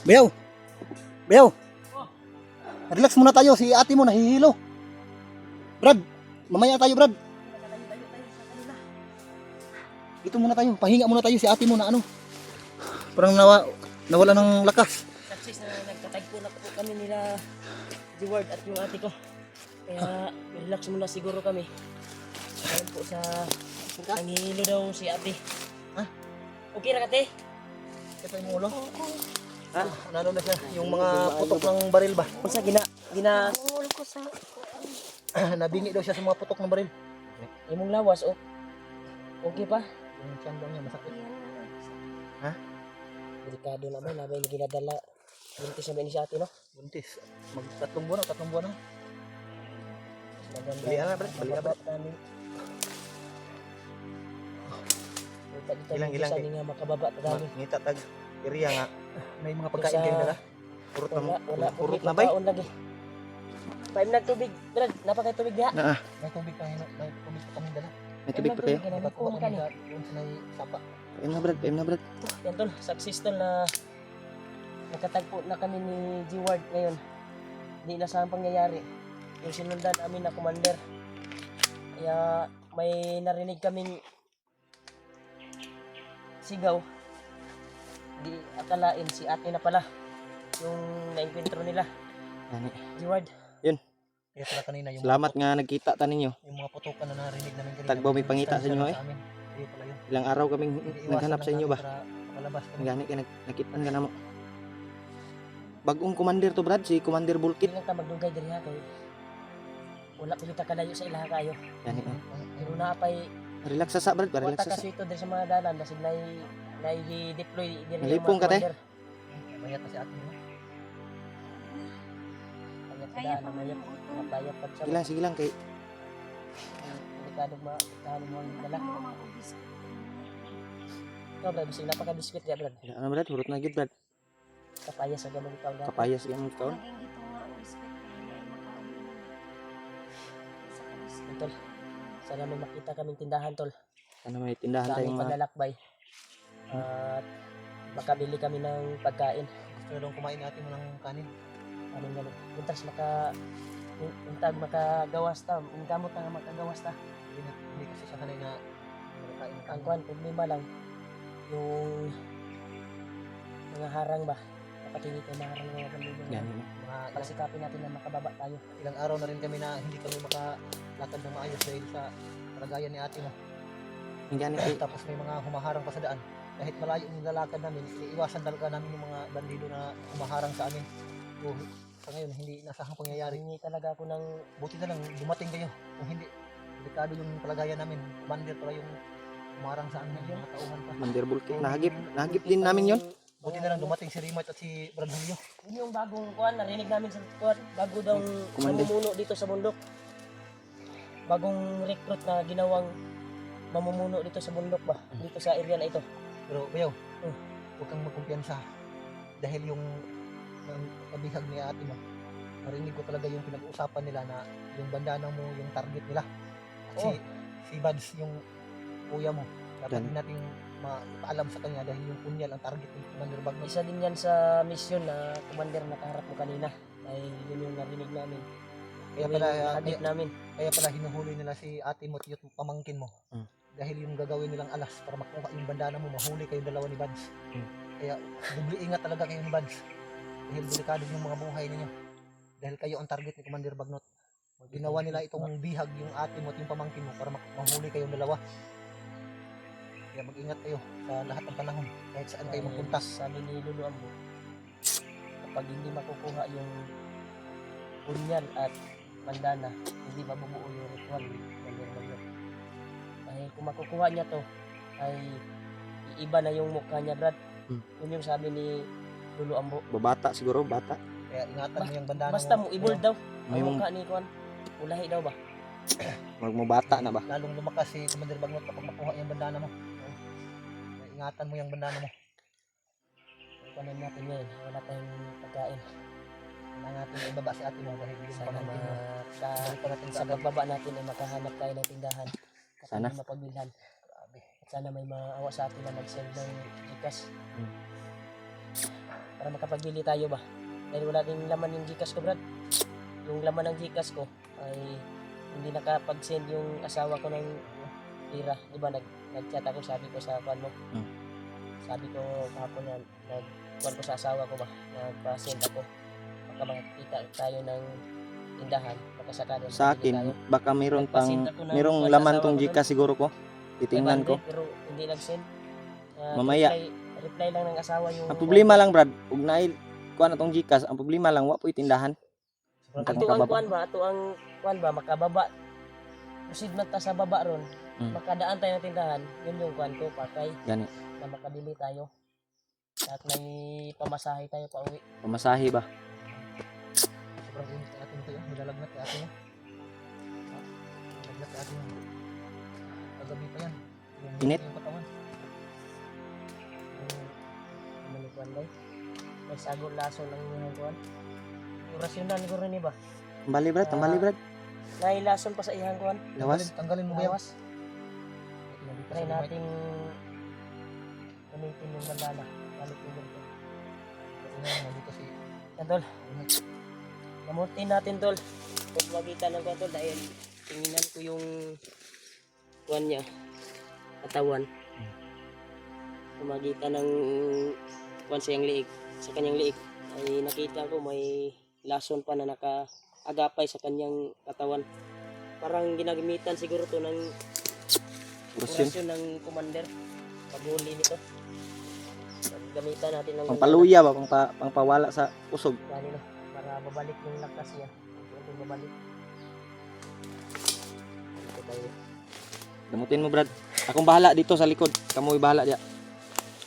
Bayaw! Bayaw! Relax muna tayo, si ate mo nahihilo. Brad, mamaya tayo Brad. Dito muna tayo, pahinga muna tayo si ate mo na ano. Parang nawala ng lakas. Success na nagkatagpo na po kami nila Jeward at yung ate ko. Kaya relax muna siguro kami. Ayun po sa nanghihilo daw si ate. Ha? Okay na kate? Ito yung ulo. Ha? Ano na siya? Yung mga putok ng baril ba? Kung sa gina Nangul ko sa Nabingi daw siya sa mga putok ng baril. imong lawas oh. Okay pa? Yung tiyan daw niya masakit. Delikado naman, labay na ginadala. Buntis na ba ni si ate no? Buntis. Mag-tatlong buwan na. Maganda. Balihan na, Brad. Balihan, Brad. namin. Kita Ilang buntisan kay- nga makababa ta dami. Ngita tag area nga. May mga pagkain kayo dala. Purot ng Wala purot na bay. Lagi. Paim na tubig, Brad. Napakay tubig diha. Naa. May tubig pa kami dala. May tubig pa kayo? Kuha kami doon sa may sapa. Paim na Brad. Yan tol, success tol na nakatagpo na kami ni G-Ward ngayon. Hindi na saan pangyayari. Yung sinundan namin na commander. Kaya may narinig kaming sigaw. Di akalain si ate na pala yung na-encuentro nila. Gani. G-Ward. Kaya pala kanina yung Salamat nga nagkita ta ninyo. yung mga putukan na narinig namin kanina. Tagbaw may pangita sa inyo, eh. Ayun pala yun. Ilang araw kaming Iniiwasan naghanap sa lang inyo ba? namin para makalabas kami. Gani kay nakitaan ka namo. Bagong commander to Brad, si Commander Bulkit. Hindi lang ta magdugay diri ha kay wala pilita kalayo sa ilaha kayo. Gani. Pero naapay Relax sa Brad, wata relax sa. kasi ito diri sa mga dalan dasig deploy diri Nalipong ka, te? Mayat na si ate mo. Kaya pa mayap napayap pa siya. Sige lang kay Delikado mo ang dala. Ikaw ba bisig napaka-biscuit ya Brad. ano Brad, hurot na gid Brad. Kapaya sa ganung ikaw dati. Kapayas gyud kaon. naging gito nga ang biscuit na makaano sa kabiscuit. Tol. Sana may makita kaming tindahan tol. Ano may tindahan Sa tayong aming mga paglalakbay. At makabili kami ng pagkain. Gusto daw kumain natin mo ng kanin. Ano nga buntas untag makagawas ta. Ang gamot na nga makagawas ta. Hindi kasi siya sanay na kumakain ng Ang kanin. kuan problema lang yung mga harang ba. Kapatid ito maharang mga pamilya. gani. Mga Pagsikapin natin na makababa tayo. ilang araw na rin kami na hindi kami makalakad ng maayos dahil sa kalagayan ni ate mo. Gani kay Tapos may mga humaharang pa sa daan. Kahit malayo yung lalakad namin, iiwasan talaga namin yung mga bandido na humaharang sa amin. So, sa ngayon, hindi nasahang pangyayari. Hingi talaga ako ng Buti na lang, dumating kayo. Kung hindi, delikado yung kalagayan namin. Commander pala yung humarang sa amin, yung mga tauhan pa. Commander Bulkit, nahagip din namin yon. Buti na lang dumating si Rimat at si Brad Julio. Yun yung bagong kuan, narinig namin sa kuan, bago daw Commander. mamumuno dito sa bundok. Bagong recruit na ginawang mamumuno dito sa bundok ba? Dito sa area na ito. Pero bayaw, huwag kang magkumpiyansa. Dahil yung kabihag ni ate mo, narinig ko talaga yung pinag-uusapan nila na yung bandana mo, yung target nila. At si Bads, yung kuya mo, dapat Yan. din natin mapaalam sa kanya dahil yung punyal ang target ng Commander Bagnos. Isa din yan sa mission na commander na kaharap mo kanina. Ay yun yung narinig namin. Kaya Yun pala, yung nahagip namin. kaya pala hinuhuli nila si ate mo at yung pamangkin mo. Dahil yung gagawin nilang alas para makuha yung bandana mo, mahuli kayong dalawa ni Bads. Kaya dubli ingat talaga kayo ni Bads. Dahil delikado yung mga buhay ninyo. Dahil kayo ang target ni Commander Bagnot. Ginawa nila itong bihag yung ate mo at yung pamangkin mo para mahuli kayong dalawa. Kaya mag-ingat kayo sa lahat ng panahon. Kahit saan kayo magpunta. Sabi ni Lulu Ambo, kapag hindi makukuha yung punyal at bandana, hindi mabubuo yung ritual. Ay kung makukuha niya to, ay iiba na yung mukha niya Brad. Yun yung sabi ni Lulu Ambo. Babata siguro, bata. Kaya ingatan mo yung bandana Basta mo. mo i-bold daw. Ang Yung mukha ni Kuan. Ulahi daw ba? bata na ba? Lalong lumakas si Commander Bagnot kapag makuha yung bandana mo. Kaya ingatan mo yung bandana mo. Kuanin natin ngayon. Wala tayong pagkain. Kailangan natin ibaba si ate mo dahil yung Sana pamangkin mo. Balik pa natin sa pagbaba natin ay makahanap tayo ng tindahan. Sana. At mapagbilhan. At sana may maawa sa atin na mag-send ng Gcash. para makapagbili tayo ba. Dahil wala din laman yung Gcash ko, Brad. Yung laman ng Gcash ko ay hindi nakapag-send yung asawa ko ng pira. Di ba nag-chat ako, sabi ko sa kwan mo. Sabi ko kahapon yan, nag-kwan ko sa asawa ko ba, nagpa-send ako. Baka makikita tayo ng tindahan, baka sakali Sa makabili akin, tayo. baka mayroon pang Nagpa-send ako ng mayroong kwan sa laman asawa tong ko doon. Gcash siguro ko. Titingnan ko. Pero hindi nag-send. Mamaya. Reply lang ng asawa yung... Ang problema lang brad, ug nail kuan atong Gcash, ang problema lang wa po'y tindahan. Ato ang kuan ba, ato ang kuan ba, makababa. Proceed man ta sa baba ron. Makadaan tayo ng tindahan, yun yung kuan ko, pakay. Gani. Na makabili tayo. At may pamasahe tayo pa uwi. Pamasahe ba? Sobrang init kay atin ito yun. Nilalagnat kay atin yun. Nilalagnat kay atin yun. Kagabi pa yan. Init? Yung katawan. Ano ni kuan day? May sagol laso lang yung kuan. Yung rasyonal ni Guro ni ba? Tambali brad, tambali brad. Nailason pa sa ihang kuan. Lawas. Tanggalin mo ba yan? Lawas. Try natin gamitin yung mandala. Balik yung ganito. Nandito si... Yan tol. Gamutin natin tol. Kung magitan ng kuwan tol dahil tinginan ko yung kuwan niya. Katawan. Kung magitan ng kuwan sa iyang liig. Sa kanyang liig. Ay nakita ko may lason pa na nakaagapay sa kanyang katawan. Parang ginagamitan siguro to ng orasyon ng commander. Paghuli nito. Gamitan natin ng Pangpaluya ba, pangpawala sa usog. kanino para babalik yung lakas niya. Unti babalik. Ito tayo. Damutin mo brad. Akong bahala dito sa likod. Kamoy bahala diya.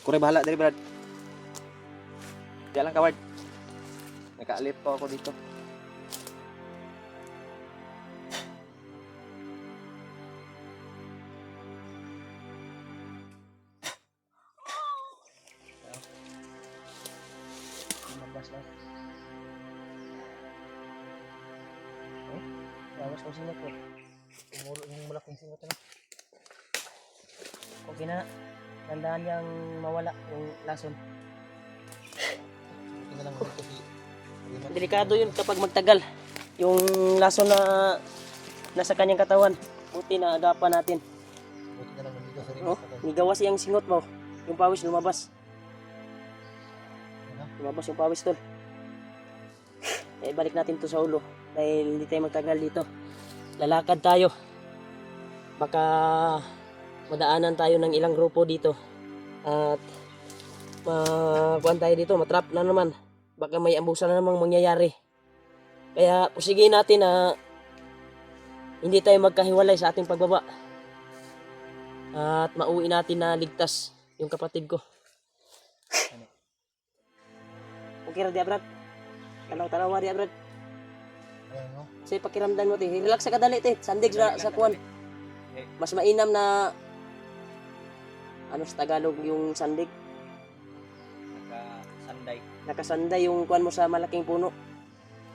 Kure bahala diri brad. Diya lang kaward. Nakaalit po ako dito. Mabas lang. Bawas ko sinot ko. Umulo yung malaking singot na. Okay na. Tandaan niyang mawala yung lason. Buti na lang dito si... Delikado yun kapag magtagal. Yung lason na nasa kanyang katawan. Buti na agapan natin. Buti na lang nandito sa Oh, rin. nigawas yung singot mo. Yung pawis lumabas. Lumabas yung pawis tol. Eh, balik natin to sa ulo. Dahil hindi tayo magtagal dito. Lalakad tayo. Baka madaanan tayo ng ilang grupo dito. At makuhan tayo dito. Matrap na naman. Baka may ambusan na namang mangyayari. Kaya pusigin natin na hindi tayo magkahiwalay sa ating pagbaba. At mauwi natin na ligtas yung kapatid ko. Okay ra di Brad. Tanaw-tanaw di Brad. Ayan, no? Say pakiramdam mo ti. Relax sa kadali ti. Sandig sa kuwan. Mas mainam na ano sa Tagalog yung sandig. Naka-sanday. Nakasanday yung kuwan mo sa malaking puno.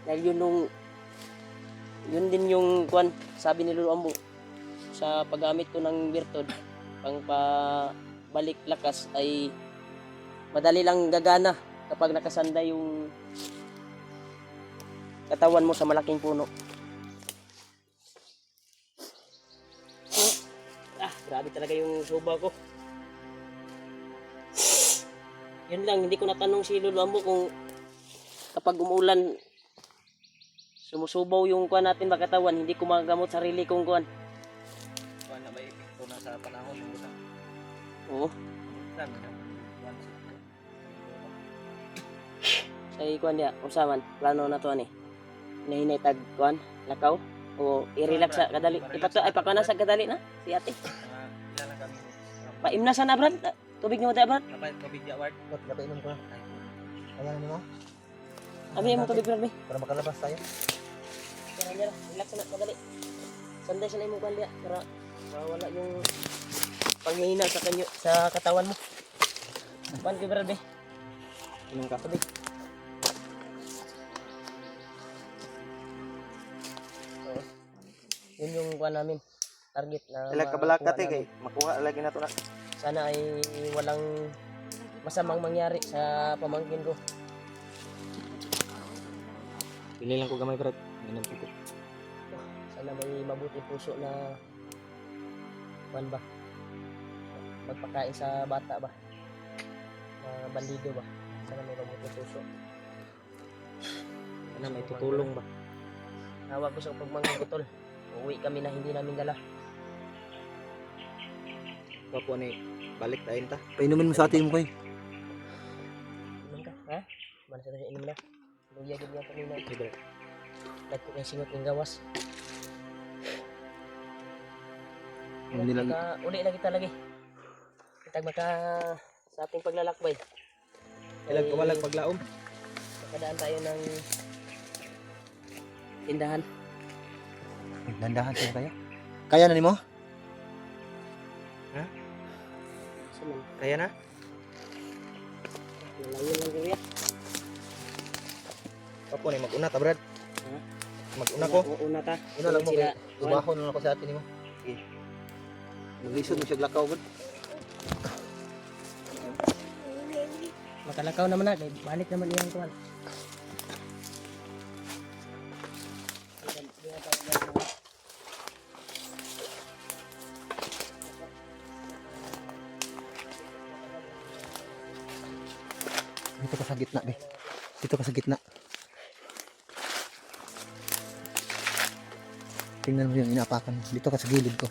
Dahil yun din yung kuwan sabi ni Lolo Ambo sa paggamit ko ng birtod pang pabalik lakas ay madali lang gagana kapag nakasanday yung katawan mo sa malaking puno. Grabe talaga yung suba ko. Yun lang, hindi ko natanong si Lolo Ambo kung kapag umuulan sumusubaw yung kuwan natin makatawan, hindi ko magagamot sarili kong kuwan. Kuan na may epekto na sa panahon ng una. Oo. Sa kuwan dia, usaman, plano na to ani. Nahinay tag kuwan, lakaw o i-relax sa kadali. Ipakana sa kadali na si ate. Ilan lang kami. Paimna sa na Brad. Tubig mo tayo Brad. Kapay tubig ya ward. Ba't napainom ko? Ayan mo. Abi mo tubig Brad. Para makalabas tayo. Kaya relax na kadali. Sanday sa imong kuwan dia para mawala yung panghihina sa kanyo sa katawan mo. Kuwan ko Brad. Inom ka. Tubig. Yun yung kuha namin target na Ilang kabalakat makuha kay namin. makuha lagi na to na. Sana ay walang masamang mangyari sa pamangkin ko Pili lang ko gamay brad. Ganun po ko. Sana may mabuting puso na ba? Magpakain sa bata ba? Bandido ba? Sana may mabuting puso. Sana may tutulong ba? Hawag ko sa pagmangga ko tol. Uuwi kami na hindi namin dala. Papo ni balik tayo ta. Painumin mo sa atin mo kayo. Inom ka, ha? Mana sa inom na? Luya gid niya kanina. Okay brad. Dagko kay singot ng gawas. Hindi lang. Uli na kita lagi. Kitag maka sa ating paglalakbay. Ilag kawalag paglaom. Makadaan tayo ng tindahan. Dandahan tayo kaya. Kaya na nimo? Saman. Kaya na? Lalayo lang gawin. Papo ni mag-una ta brad. Ha? Mag-una ko. Una ta. Una lang mo Sila, kay. Subahon na ako sa atin nimo. Maglisod mo siya glakaw gud. makalakaw naman na. Balik naman iyang tuwan. Dito ka sa gitna, be. Dito ka sa gitna. Tingnan mo yung inaapakan mo. Dito ka sa gilid ko.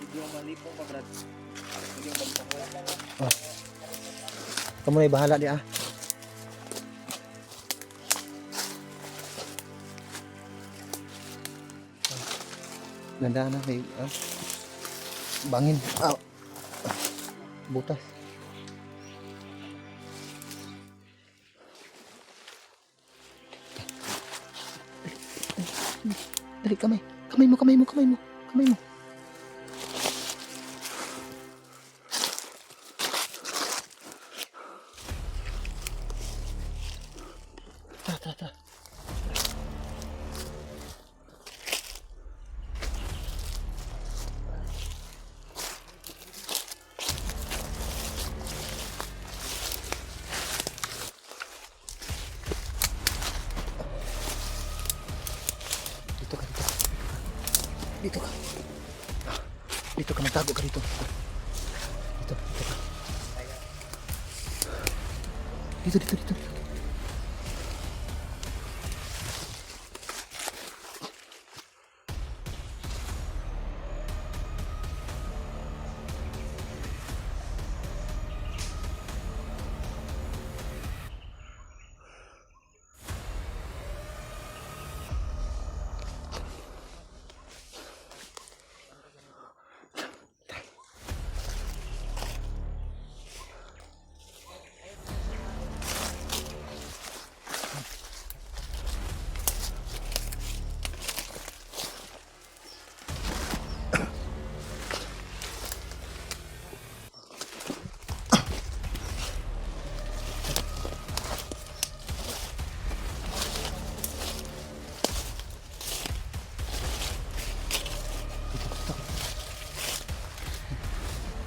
Hindi mo malipong pa brad. Hindi mo malipong. Oh. Kamu na bahala di ah. Ganda na may bangin. Ah. Butas. Dali, kamay. Kamay mo. Kamay mo. Tara. Dito ka. Dito ka, magtago ka dito. Dito ka. Dito.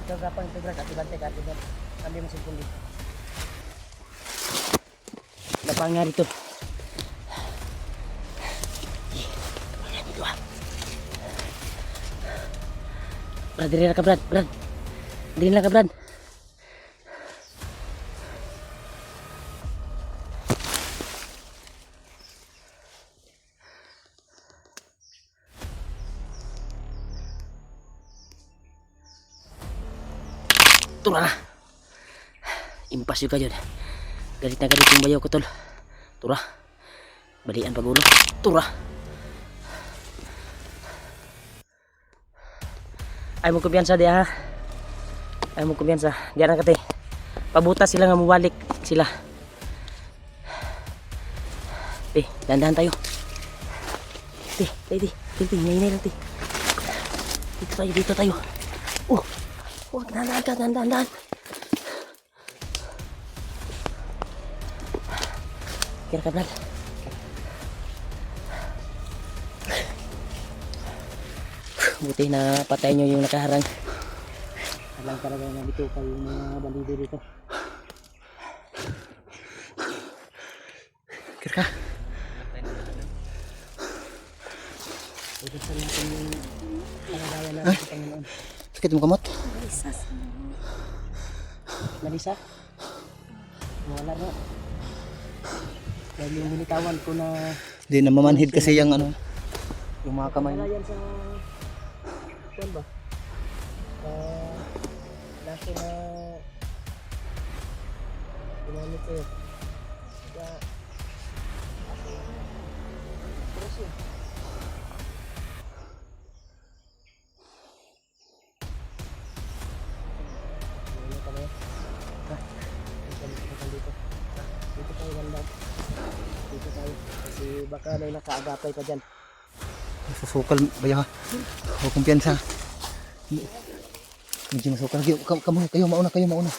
Ito gapang ito brad. Ati bante. Kami mo sipon dito. Gapang nga rito. Brad, diri na ka brad. Diri na ka brad. Tura na. Impas yung kayo. Galit na galit yung bayaw ko tol. Tura. Balian pagulo. Tura. Ay mo kumpiyansa di ha. Ay mo kumpiyansa. Diyan na kate. Pabutas sila nga mubalik sila. Dandahan tayo. Ngayon lang Dito tayo. Huwag, dahan. Kira ka, Brad. Buti na patay nyo yung nakaharang. Alam talaga na dito kayo yung mga bandido dito. Kira ka. Utusan natin yung kalagayan natin sa Panginoon. Sakit mo kamot? Isa sa mga Marisa? Wala na. Dahil yung binitawan ko na Hindi na mamanhid kasi yung ano, yung mga kamay. kalagayan sa kuwan ba? Laki na ginamit ko yun. Kaya operasyon. Ano ka ba yan? Dito. Dito tayo ganda. Dito tayo. Kasi baka may nakaagapay pa dyan. Susukal bayo ha. O kumpiyansa. Medyo masukal. Kayo mauna. Kayo mauna.